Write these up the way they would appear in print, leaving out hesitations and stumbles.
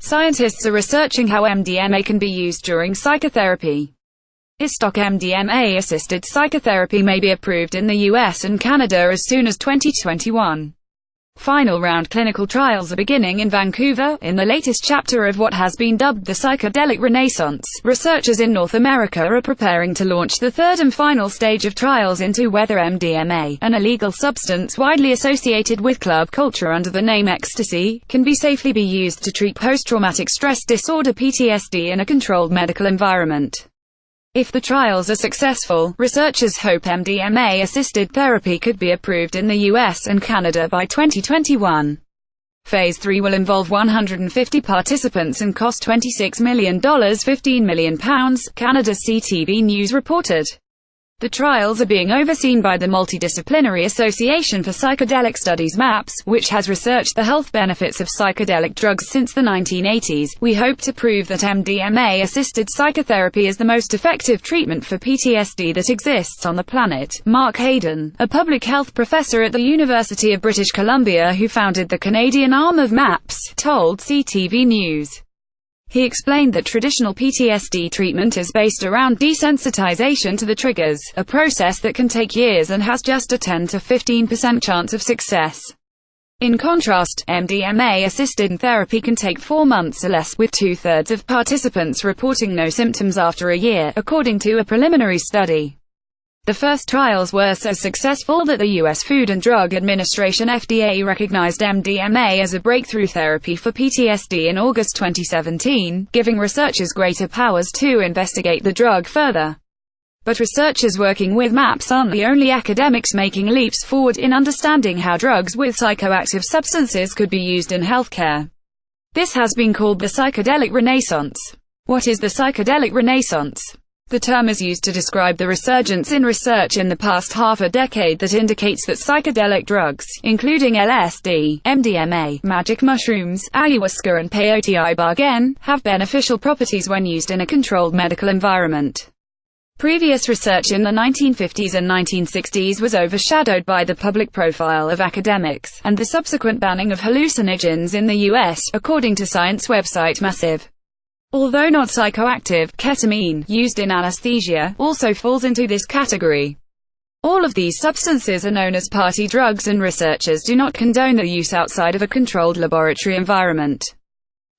Scientists are researching how MDMA can be used during psychotherapy. Istock MDMA-assisted psychotherapy may be approved in the US and Canada as soon as 2021. Final round clinical trials are beginning in Vancouver, in the latest chapter of what has been dubbed the Psychedelic Renaissance. Researchers in North America are preparing to launch the third and final stage of trials into whether MDMA, an illegal substance widely associated with club culture under the name Ecstasy, can safely be used to treat post-traumatic stress disorder (PTSD) in a controlled medical environment. If the trials are successful, researchers hope MDMA-assisted therapy could be approved in the US and Canada by 2021. Phase 3 will involve 150 participants and cost $26 million, £15 million, Canada's CTV News reported. The trials are being overseen by the Multidisciplinary Association for Psychedelic Studies (MAPS), which has researched the health benefits of psychedelic drugs since the 1980s. We hope to prove that MDMA-assisted psychotherapy is the most effective treatment for PTSD that exists on the planet. Mark Hayden, a public health professor at the University of British Columbia who founded the Canadian arm of MAPS, told CTV News. He explained that traditional PTSD treatment is based around desensitization to the triggers, a process that can take years and has just a 10 to 15% chance of success. In contrast, MDMA-assisted therapy can take 4 months or less, with 2/3 of participants reporting no symptoms after a year, according to a preliminary study. The first trials were so successful that the U.S. Food and Drug Administration (FDA) recognized MDMA as a breakthrough therapy for PTSD in August 2017, giving researchers greater powers to investigate the drug further. But researchers working with MAPS aren't the only academics making leaps forward in understanding how drugs with psychoactive substances could be used in healthcare. This has been called the Psychedelic Renaissance. What is the Psychedelic Renaissance? The term is used to describe the resurgence in research in the past half a decade that indicates that psychedelic drugs, including LSD, MDMA, magic mushrooms, ayahuasca and peyote ibogaine, have beneficial properties when used in a controlled medical environment. Previous research in the 1950s and 1960s was overshadowed by the public profile of academics, and the subsequent banning of hallucinogens in the U.S., according to science website Massive. Although not psychoactive, ketamine, used in anesthesia, also falls into this category. All of these substances are known as party drugs and researchers do not condone their use outside of a controlled laboratory environment.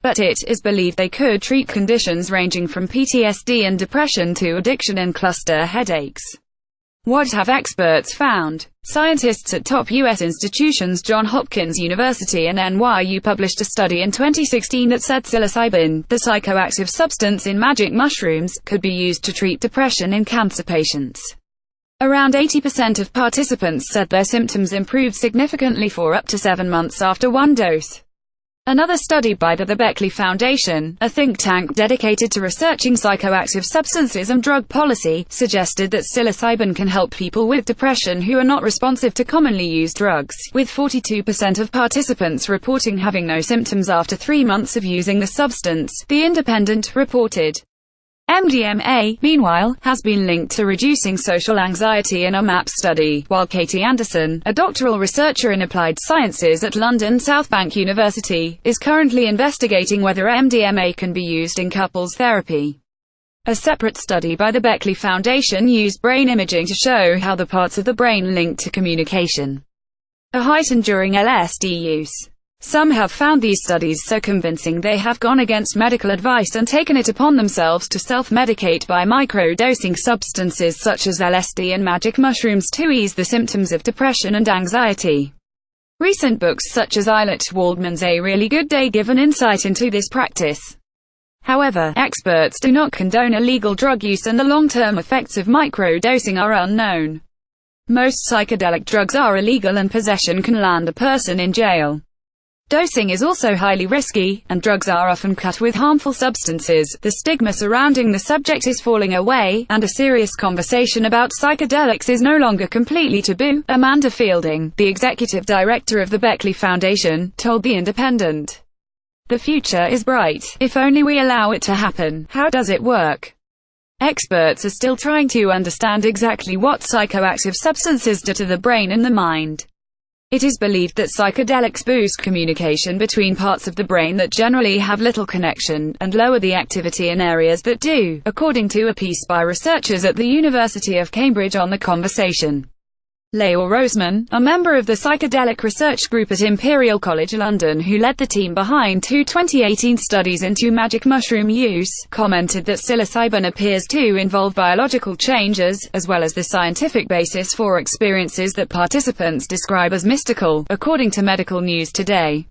But it is believed they could treat conditions ranging from PTSD and depression to addiction and cluster headaches. What have experts found? Scientists at top U.S. institutions Johns Hopkins University and NYU published a study in 2016 that said psilocybin, the psychoactive substance in magic mushrooms, could be used to treat depression in cancer patients. Around 80% of participants said their symptoms improved significantly for up to 7 months after one dose. Another study by the Beckley Foundation, a think tank dedicated to researching psychoactive substances and drug policy, suggested that psilocybin can help people with depression who are not responsive to commonly used drugs, with 42% of participants reporting having no symptoms after 3 months of using the substance, The Independent reported. MDMA, meanwhile, has been linked to reducing social anxiety in a MAPS study, while Katie Anderson, a doctoral researcher in applied sciences at London South Bank University, is currently investigating whether MDMA can be used in couples therapy. A separate study by the Beckley Foundation used brain imaging to show how the parts of the brain linked to communication are heightened during LSD use. Some have found these studies so convincing they have gone against medical advice and taken it upon themselves to self-medicate by microdosing substances such as LSD and magic mushrooms to ease the symptoms of depression and anxiety. Recent books such as Eilert Waldman's A Really Good Day give an insight into this practice. However, experts do not condone illegal drug use and the long-term effects of microdosing are unknown. Most psychedelic drugs are illegal and possession can land a person in jail. Dosing is also highly risky, and drugs are often cut with harmful substances. The stigma surrounding the subject is falling away, and a serious conversation about psychedelics is no longer completely taboo, Amanda Fielding, the executive director of the Beckley Foundation, told The Independent. The future is bright, if only we allow it to happen. How does it work? Experts are still trying to understand exactly what psychoactive substances do to the brain and the mind. It is believed that psychedelics boost communication between parts of the brain that generally have little connection, and lower the activity in areas that do, according to a piece by researchers at the University of Cambridge on the conversation. Lael Roseman, a member of the Psychedelic Research Group at Imperial College London who led the team behind two 2018 studies into magic mushroom use, commented that psilocybin appears to involve biological changes, as well as the scientific basis for experiences that participants describe as mystical, according to Medical News Today.